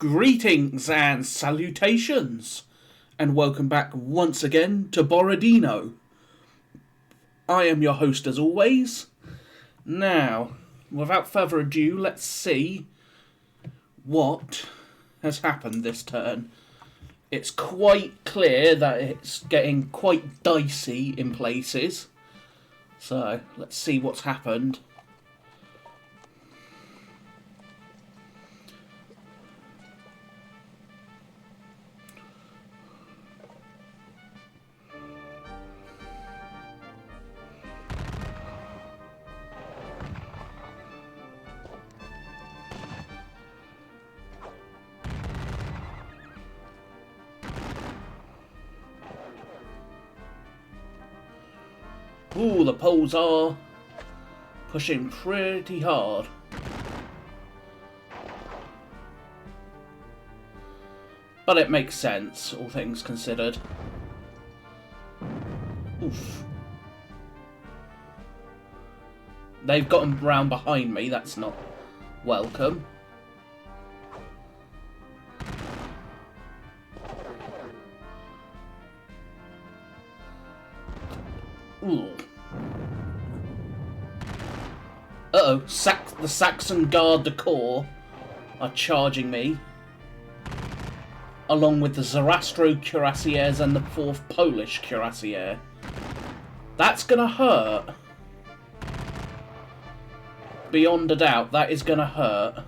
Greetings and salutations, and welcome back once again to Borodino. I am your host as always. Now, without further ado, let's see what has happened this turn. It's quite clear that it's getting quite dicey in places. So, let's see what's happened. Ooh, the Poles are pushing pretty hard. But it makes sense, all things considered. Oof. They've gotten round behind me, that's not welcome. Ooh. Uh-oh, the Saxon Guard de Corps are charging me, along with the Zarastro Cuirassiers and the 4th Polish Cuirassier. That's gonna hurt. Beyond a doubt, that is gonna hurt.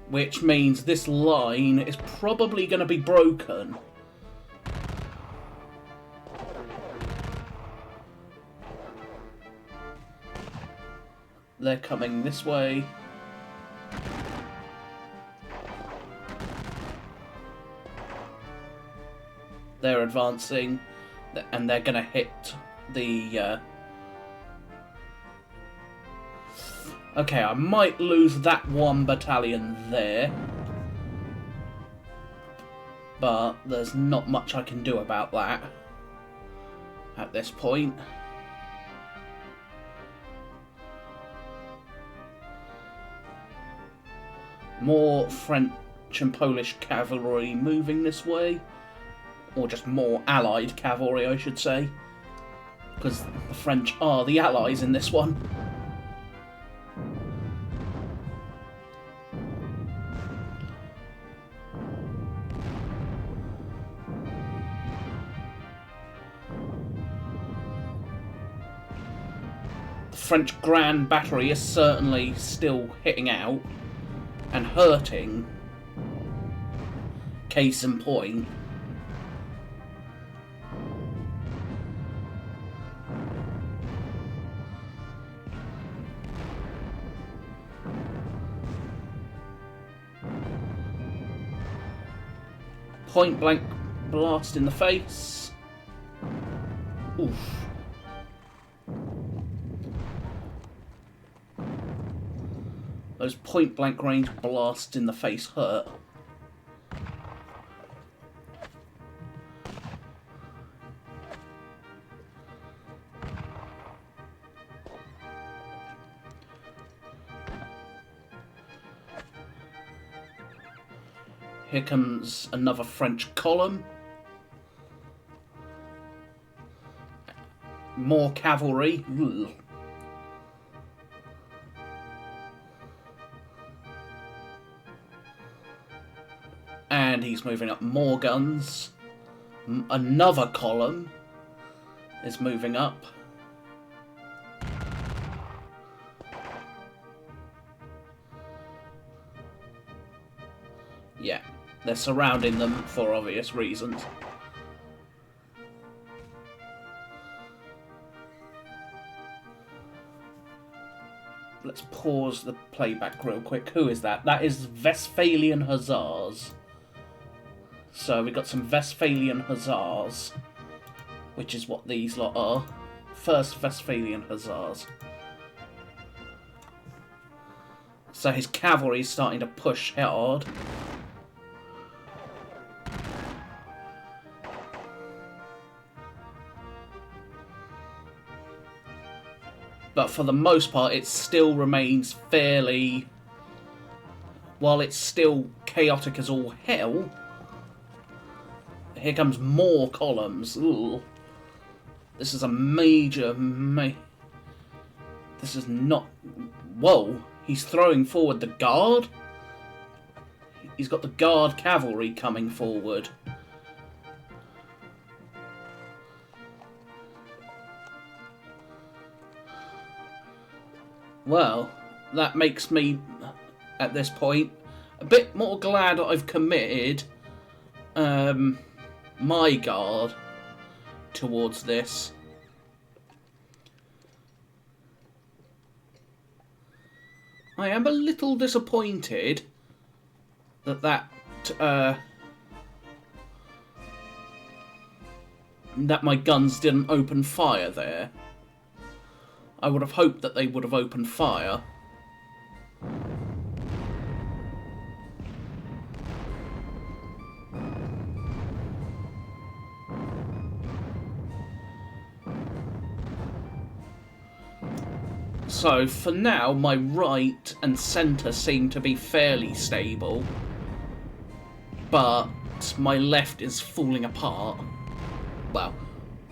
Which means this line is probably going to be broken. They're coming this way. They're advancing, and they're going to hit the... Okay, I might lose that one battalion there. But there's not much I can do about that at this point. More French and Polish cavalry moving this way. Or just more Allied cavalry, I should say. Because the French are the Allies in this one. French Grand Battery is certainly still hitting out and hurting. Case in point. Point blank blast in the face. Oof. Those point-blank range blasts in the face hurt. Here comes another French column. More cavalry. Ugh. And he's moving up more guns. Another column is moving up. Yeah, they're surrounding them for obvious reasons. Let's pause the playback real quick. Who is that? That is Westphalian Hussars. So we've got some Westphalian Hussars, which is what these lot are. First Westphalian Hussars. So his cavalry is starting to push hard. But for the most part, it still remains fairly... While it's still chaotic as all hell, here comes more columns. Ooh. This is a major... This is not... Whoa! He's throwing forward the guard? He's got the guard cavalry coming forward. Well, that makes me, at this point, a bit more glad I've committed my guard towards this. I am a little disappointed that my guns didn't open fire there. I would have hoped that they would have opened fire. So, for now, my right and centre seem to be fairly stable. But my left is falling apart. Well,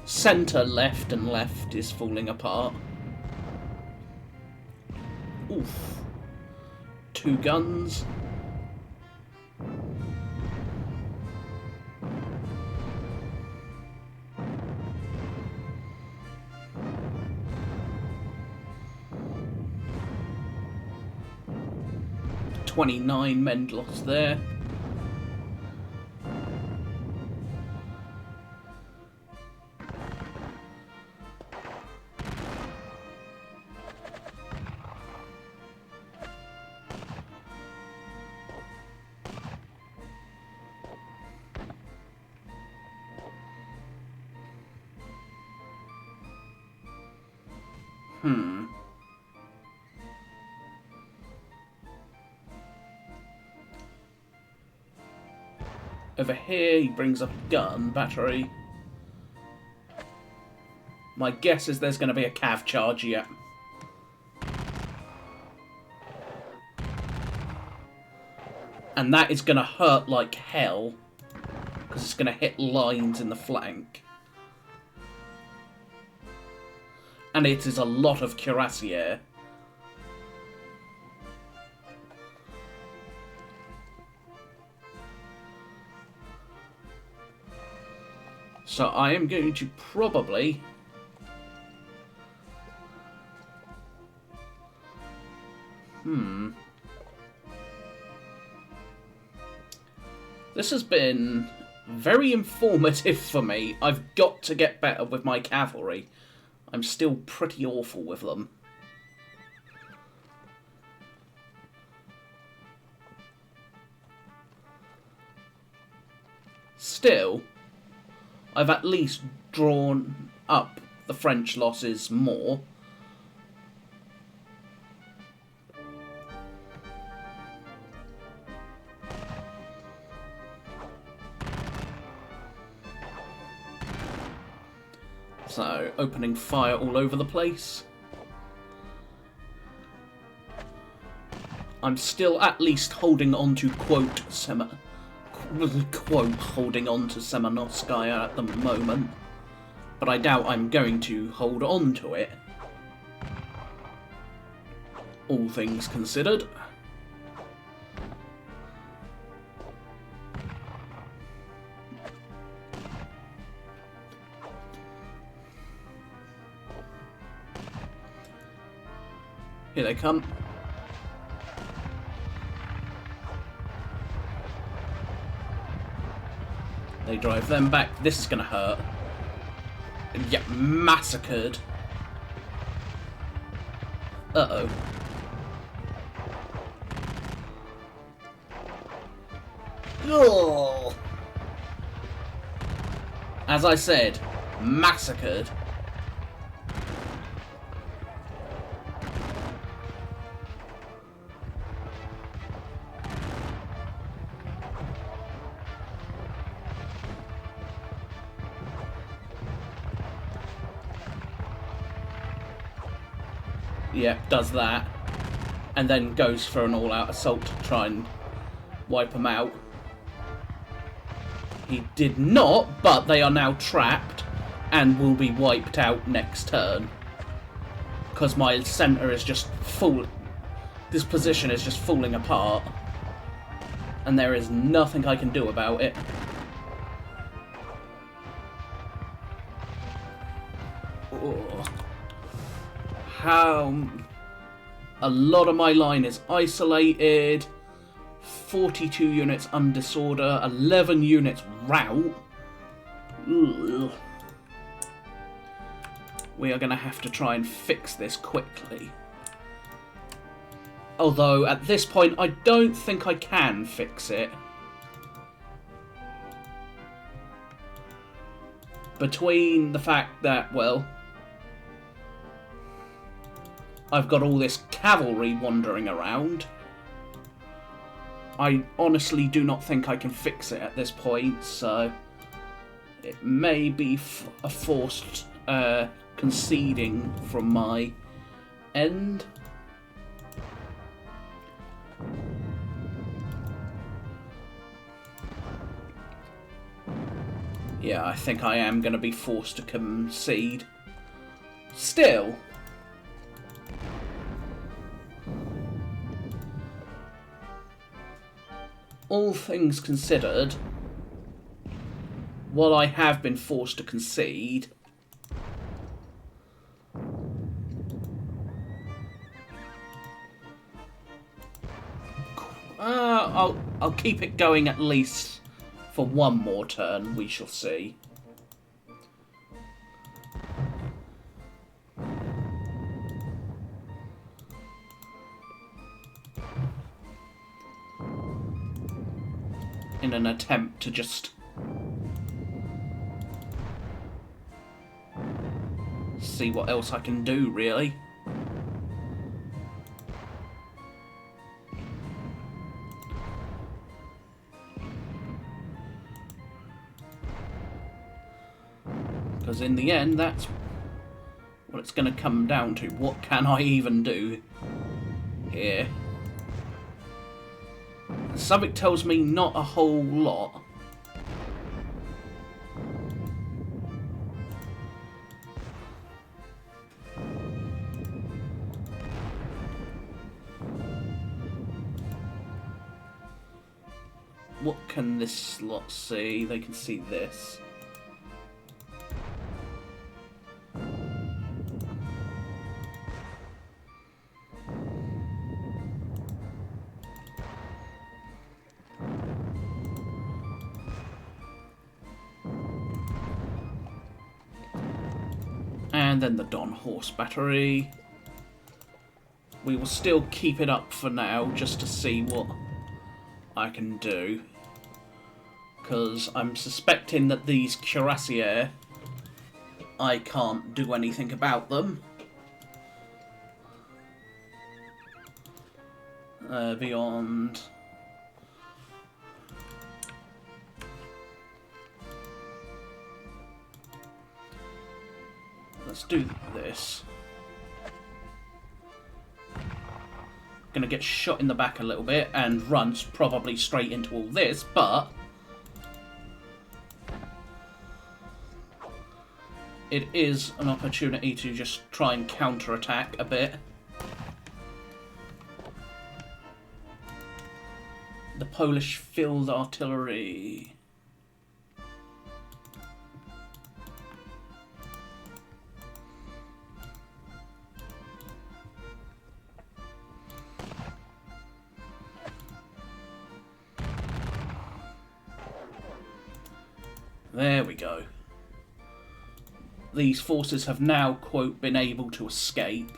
centre, left and left is falling apart. Oof. 2 guns. $29 men lost there. Over here, he brings up a gun battery. My guess is there's going to be a cav charge yet. And that is going to hurt like hell, because it's going to hit lines in the flank. And it is a lot of cuirassier. So I am going to probably... This has been very informative for me. I've got to get better with my cavalry. I'm still pretty awful with them. Still, I've at least drawn up the French losses more. So, opening fire all over the place. I'm still at least holding on to quote holding on to Semenovskaya at the moment, but I doubt I'm going to hold on to it, all things considered. Here they come. They drive them back. This is going to hurt. And get massacred. Uh-oh. Oh. As I said, massacred. Yep, does that. And then goes for an all-out assault to try and wipe them out. He did not, but they are now trapped and will be wiped out next turn. Because my centre is just full. This position is just falling apart. And there is nothing I can do about it. Oh. How... A lot of my line is isolated. 42 units undisorder. 11 units rout. Ugh. We are going to have to try and fix this quickly. Although, at this point, I don't think I can fix it. Between the fact that, well, I've got all this cavalry wandering around, I honestly do not think I can fix it at this point, so it may be a forced conceding from my end. Yeah, I think I am going to be forced to concede. Still, all things considered, while I have been forced to concede, I'll keep it going at least for one more turn. We shall see. In an attempt to just see what else I can do, really. Because in the end, that's what it's going to come down to. What can I even do here? Something tells me not a whole lot. What can this slot see? They can see this. And then the Don Horse Battery. We will still keep it up for now, just to see what I can do. Because I'm suspecting that these cuirassiers, I can't do anything about them. Beyond... Let's do this. Gonna get shot in the back a little bit and runs probably straight into all this, but it is an opportunity to just try and counter-attack a bit. The Polish field artillery. There we go. These forces have now, quote, been able to escape.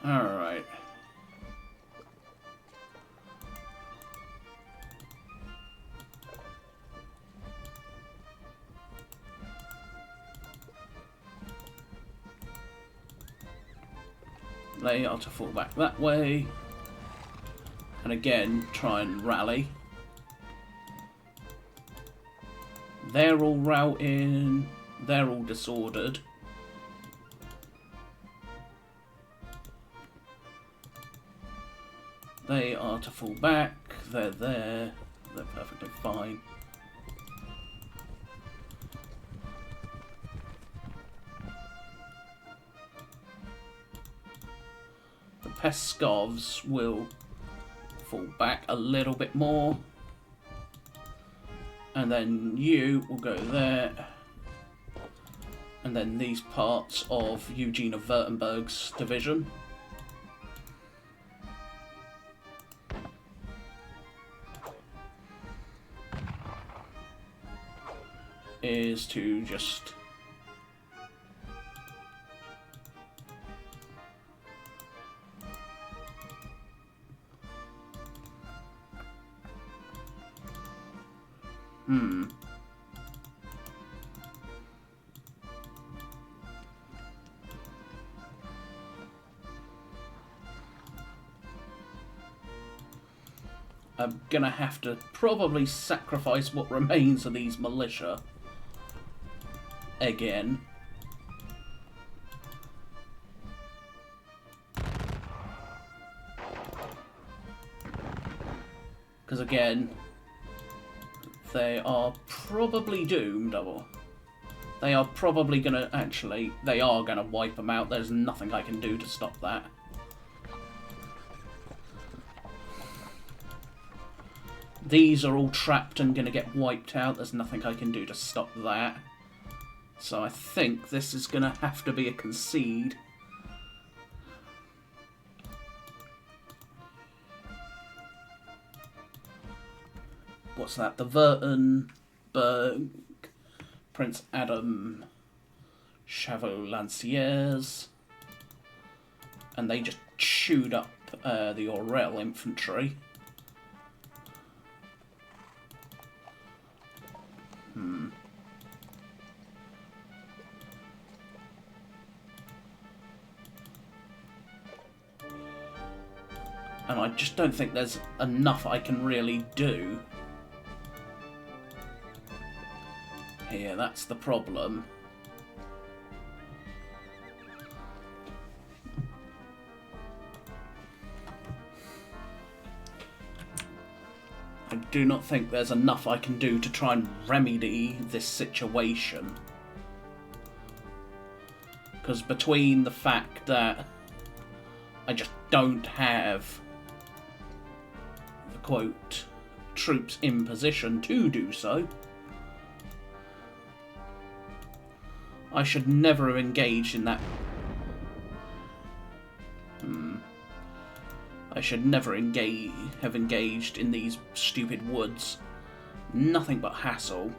Alright. They are to fall back that way. And again, try and rally. They're all routing. They're all disordered. They are to fall back. They're there. They're perfectly fine. The Peskovs will fall back a little bit more. And then you will go there. And then these parts of Eugene of Württemberg's division. Is to just I'm gonna have to probably sacrifice what remains of these militia again. Because again, they are probably doomed, or they are probably gonna, actually, they are gonna wipe them out. There's nothing I can do to stop that. These are all trapped and gonna get wiped out. There's nothing I can do to stop that. So I think this is gonna have to be a concede. What's that? The Württemberg, Prince Adam, Chavaux Lanciers, and they just chewed up the Orel infantry. And I just don't think there's enough I can really do. Here, that's the problem. I do not think there's enough I can do to try and remedy this situation. Because between the fact that I just don't have the quote troops in position to do so, I should never have engaged in that. I should never have engaged in these stupid woods. Nothing but hassle.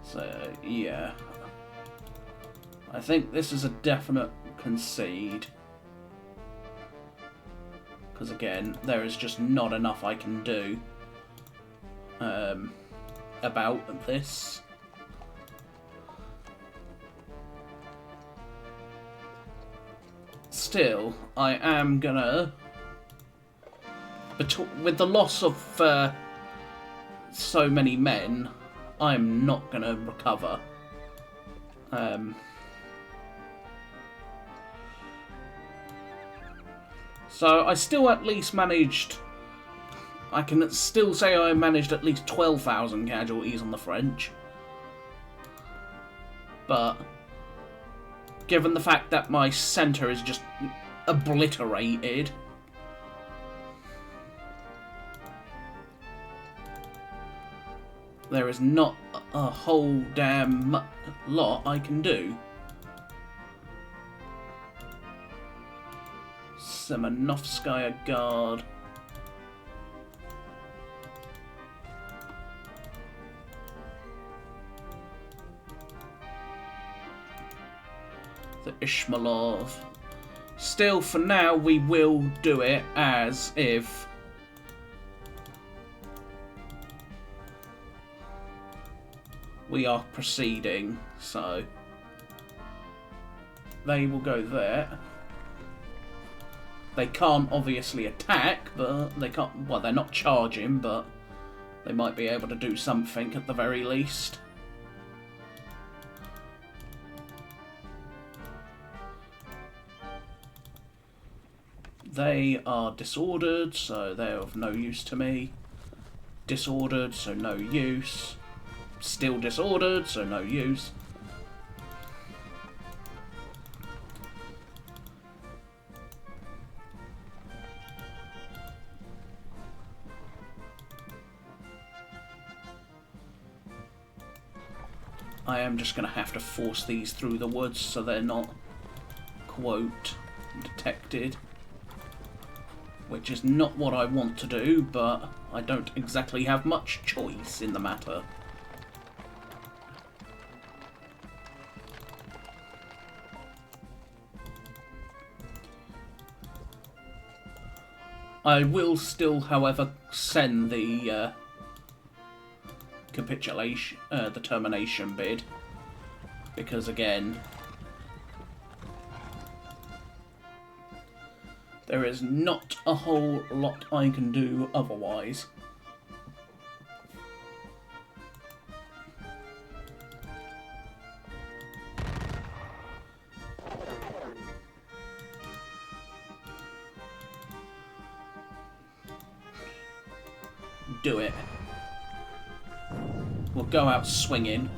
So, yeah. I think this is a definite concede. Because again, there is just not enough I can do about this. Still, I am gonna... with the loss of so many men, I'm not gonna recover. So I still at least managed... I can still say I managed at least 12,000 casualties on the French. But given the fact that my centre is just obliterated, there is not a whole damn lot I can do. Semenovskaya Guard. Ishmaelov. Still, for now, we will do it as if we are proceeding. So they will go there. They can't obviously attack, but they can't. Well, they're not charging, but they might be able to do something at the very least. They are disordered, so they're of no use to me. Disordered, so no use. Still disordered, so no use. I am just going to have to force these through the woods so they're not, quote, detected. Which is not what I want to do, but I don't exactly have much choice in the matter. I will still, however, send the capitulation, the termination bid, because again, there is not a whole lot I can do otherwise. Do it. We'll go out swinging.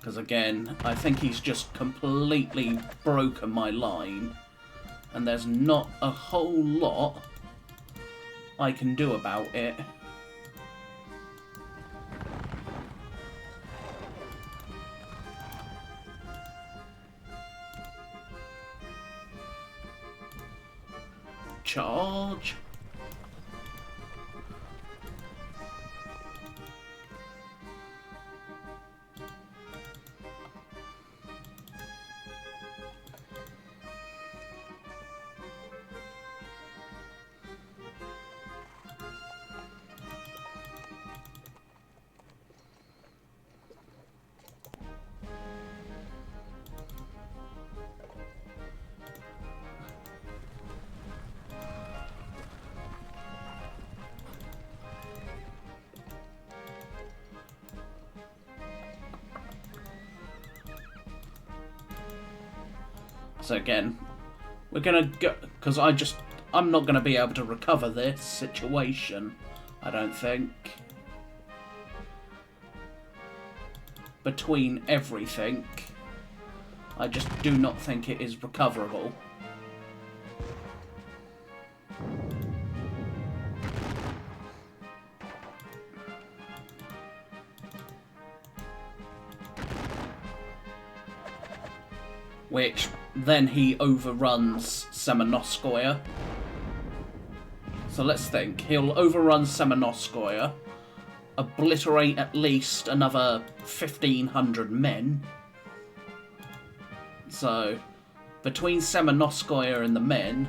Because again, I think he's just completely broken my line. And there's not a whole lot I can do about it. Charge. So again, we're gonna go, because I'm not gonna be able to recover this situation, I don't think. Between everything, I just do not think it is recoverable. Which then he overruns Semenoskoye. So let's think. He'll overrun Semenoskoye, obliterate at least another 1,500 men. So between Semenoskoye and the men,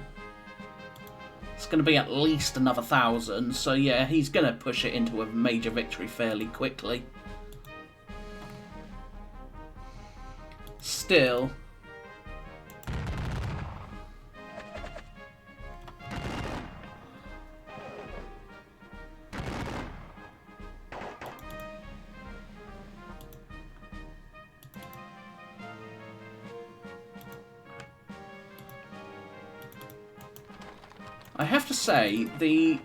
it's going to be at least another 1,000. So yeah, he's going to push it into a major victory fairly quickly. Still, I have to say, this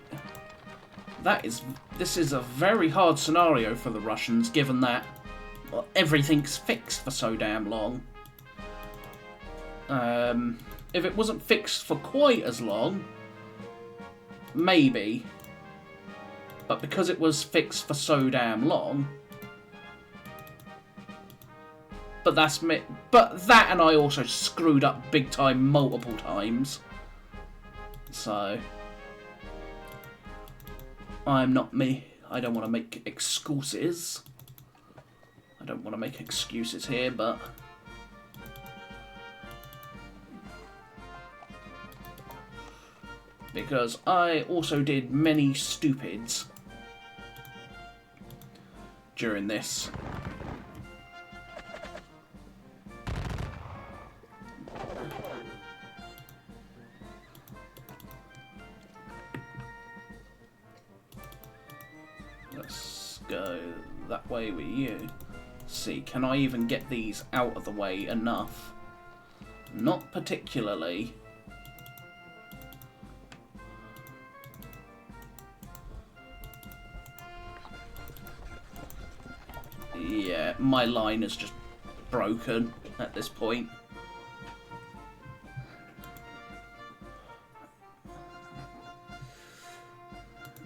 is a very hard scenario for the Russians, given that, well, everything's fixed for so damn long. If it wasn't fixed for quite as long, maybe. But because it was fixed for so damn long... But that's me. But that and I also screwed up big time multiple times. So... I'm not me. I don't want to make excuses. I don't want to make excuses here, but... Because I also did many stupids during this. Let's go that way with you. See, can I even get these out of the way enough? Not particularly. Yeah, my line is just broken at this point.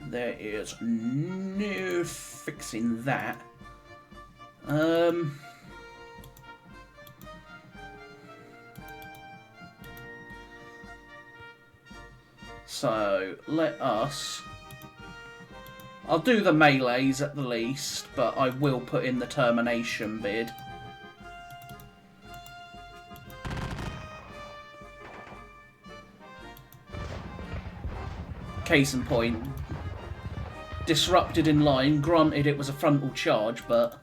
There is no fixing that. So, let us... I'll do the melees at the least, but I will put in the termination bid. Case in point, disrupted in line. Granted, it was a frontal charge, but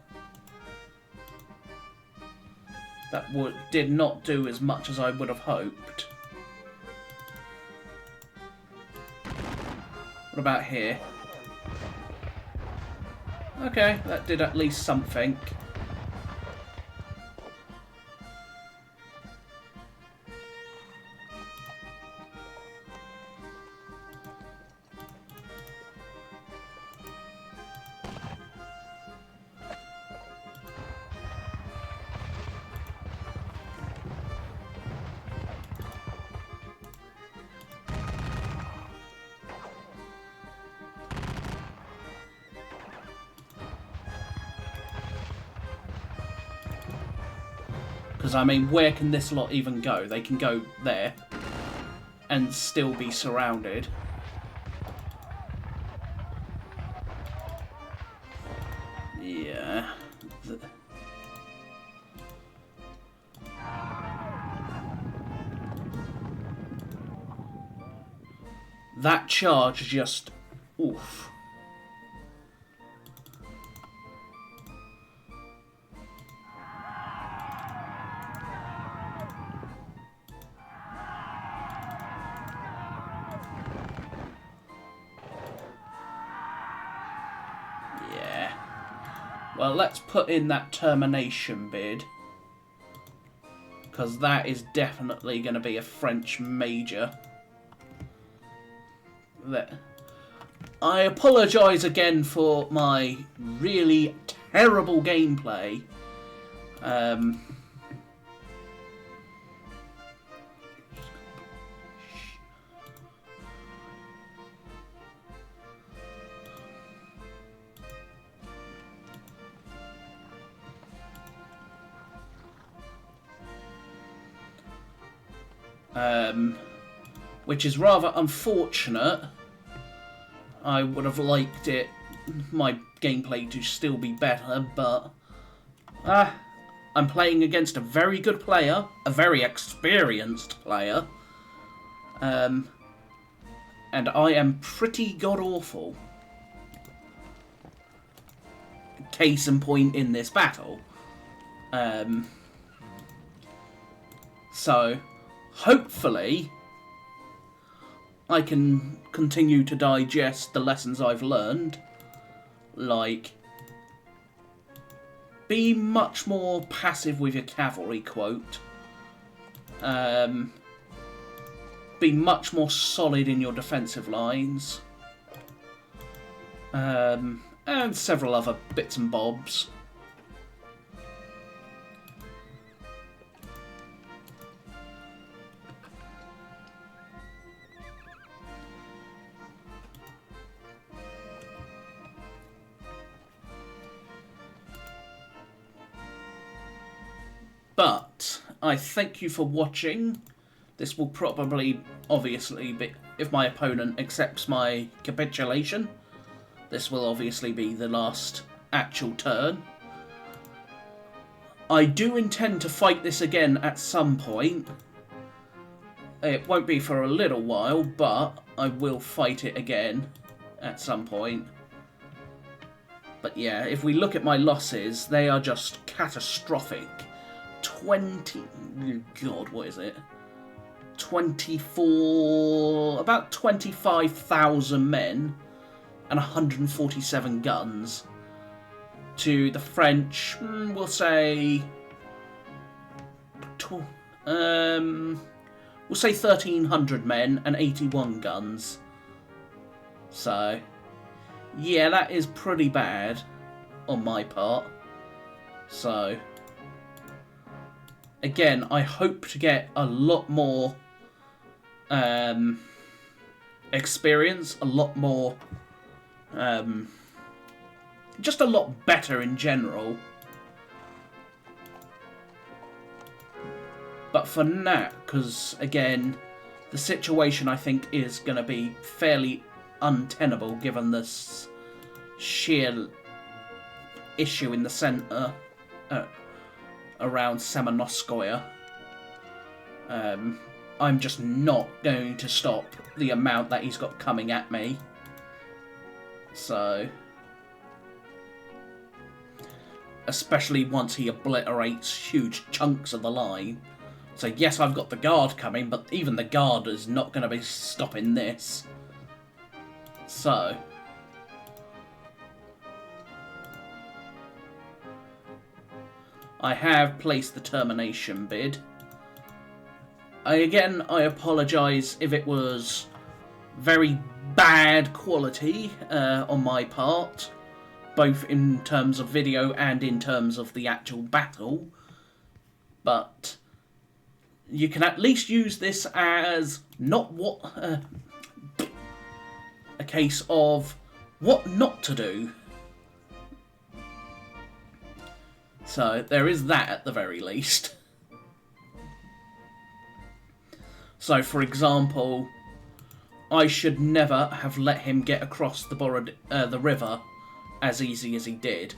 that did not do as much as I would have hoped. What about here? Okay, that did at least something. Because, I mean, where can this lot even go? They can go there and still be surrounded. Yeah. That charge just... oof. Well, let's put in that termination bid, because that is definitely going to be a French major. I apologise again for my really terrible gameplay. Which is rather unfortunate. I would have liked my gameplay to still be better, but I'm playing against a very good player, a very experienced player, and I am pretty god-awful. Case in point in this battle. So, hopefully, I can continue to digest the lessons I've learned. Like, be much more passive with your cavalry, quote. Be much more solid in your defensive lines. And several other bits and bobs. But I thank you for watching. This will probably, obviously, be, if my opponent accepts my capitulation, this will obviously be the last actual turn. I do intend to fight this again at some point. It won't be for a little while, but I will fight it again at some point. But yeah, if we look at my losses, they are just catastrophic. 20... God, what is it? 24... About 25,000 men and 147 guns. To the French, we'll say... We'll say 1,300 men and 81 guns. So, yeah, that is pretty bad on my part. So, again, I hope to get a lot more experience, a lot more, just a lot better in general. But for now, because, again, the situation, I think, is going to be fairly untenable given this sheer issue in the centre around Semenoskoye. I'm just not going to stop the amount that he's got coming at me. So... especially once he obliterates huge chunks of the line. So yes, I've got the guard coming, but even the guard is not going to be stopping this. So... I have placed the termination bid. Again, I apologise if it was very bad quality on my part, both in terms of video and in terms of the actual battle. But you can at least use this as not what... a case of what not to do. So there is that at the very least. So for example, I should never have let him get across the river as easy as he did.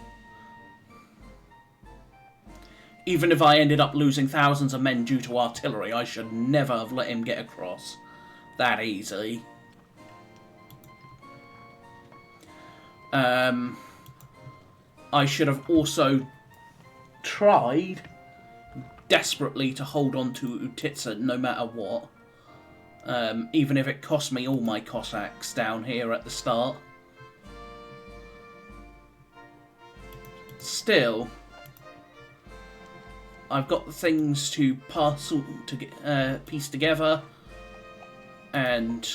Even if I ended up losing thousands of men due to artillery, I should never have let him get across that easy. I should have also tried desperately to hold on to Utitsa no matter what. Even if it cost me all my Cossacks down here at the start. Still, I've got the things to piece together and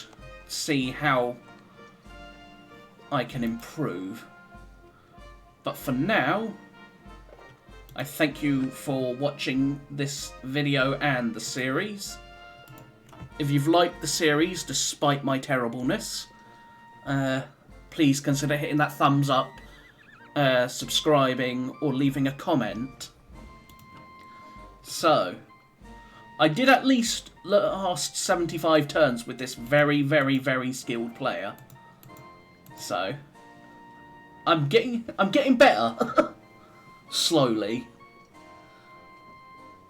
see how I can improve. But for now, I thank you for watching this video and the series. If you've liked the series, despite my terribleness, please consider hitting that thumbs up, subscribing, or leaving a comment. So, I did at least last 75 turns with this very, very, very skilled player. So, I'm getting better. Slowly.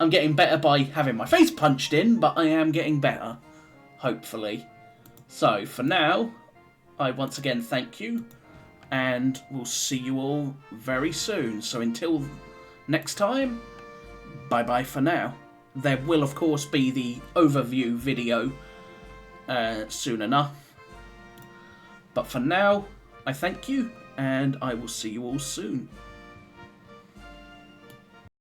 I'm getting better by having my face punched in, but I am getting better. Hopefully. So, for now, I once again thank you, and we'll see you all very soon. So until next time, bye-bye for now. There will, of course, be the overview video soon enough. But for now, I thank you, and I will see you all soon.